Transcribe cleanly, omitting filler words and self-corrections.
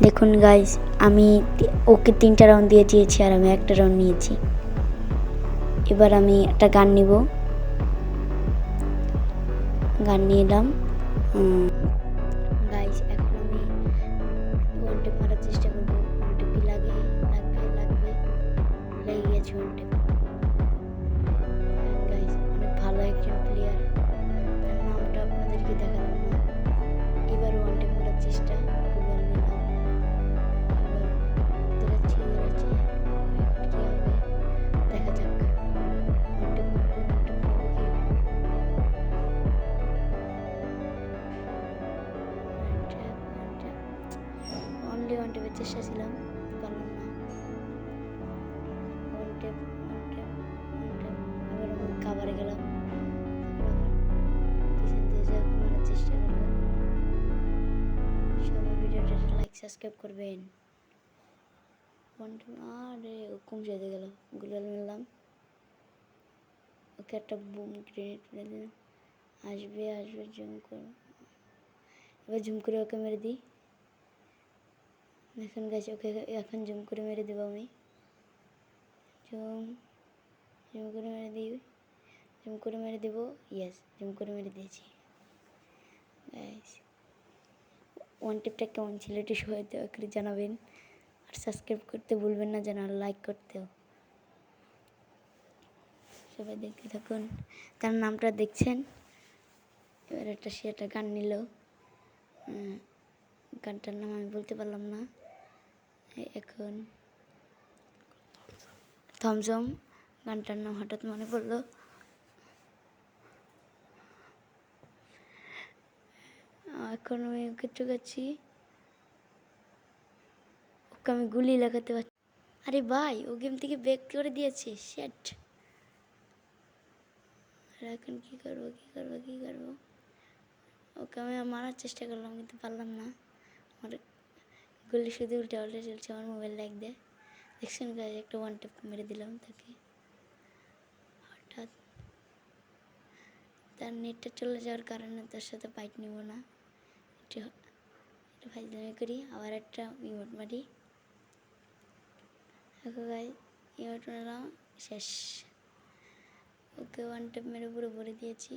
দেখুন গাইস, আমি ওকে 3টা রাউন্ড দিয়ে দিয়েছি আর আমি একটা রাউন্ড নিয়েছি। এবার আমি একটা গান নিব, গান নিয়ে এলাম। গাইস এখন আমি ওয়ান টেপ মারার চেষ্টা করব। ওয়ান টেপ কি লাগবে, লেগে গেছে ওয়ান টেপ। গাইস অনেক ভালো একজন প্লেয়ার, তার নামটা আপনাদেরকে দেখালাম না। এবার ওয়ান টেপ মারার চেষ্টা, গুগল নিলাম। এবার দৌড়াচ্ছি কি হবে দেখা যাক। ওয়ান টেপ মারবো কি অনলি ওয়ান টেপের চেষ্টা ছিলাম, পারলাম না। ওয়ান টেপ এবার আমি কাভারে গেলাম। পিছন দিয়ে যা ঘুমানোর চেষ্টা করবো। সবাই ভিডিওটা লাইক সাবস্ক্রাইব করবেন। ওয়ান টেপ আরে কম যেতে গেল, গুগল মিললাম। ওকে একটা বুম গ্রেনেড মেরে দিলাম। আসবে জুম করে, এবার জুম করে ওকে মেরে দিই। দেখুন গাইস, ওকে এখন জুম করে মেরে দেবো আমি। জুম করে মেরে দিই, জুম করে মেরে দেবো। ইয়েস, জুম করে মেরে দিয়েছি। গাইস ওয়ান টিপটা কেমন ছিল একটু সবাই দয়া করে জানাবেন, আর সাবস্ক্রাইব করতে ভুলবেন না যেন, আর লাইক করতেও। সবাই দেখতে থাকুন, তার নামটা দেখছেন। এবার সে একটা গান নিল, গানটার নাম আমি বলতে পারলাম না এখন। থমসম গানটার নাম হঠাৎ মনে পড়লো। এখন আমি ওকে চোখাচ্ছি, ওকে আমি গুলি লাগাতে পারছি। আরে ভাই, ও গেম থেকে ব্যাক করে দিয়েছে, শেট। আর এখন কী করবো ওকে আমি মারার চেষ্টা করলাম কিন্তু পারলাম না। আমার গুলি শুধু উল্টে চলছে, আমার মোবাইল লাইক দেয়। দেখছেন গাইজ, একটা ওয়ান টেপ মেরে দিলাম তাকে। হঠাৎ তার নেটটা চলে যাওয়ার কারণে তার সাথে ফাইট নিব না, একটু ফাইজলামি করি। আবার একটা ইমোট মারি। দেখো গাইজ, ইমোট মারলাম, শেষ। ওকে ওয়ান টেপ মেরে পুরো ভরে দিয়েছি।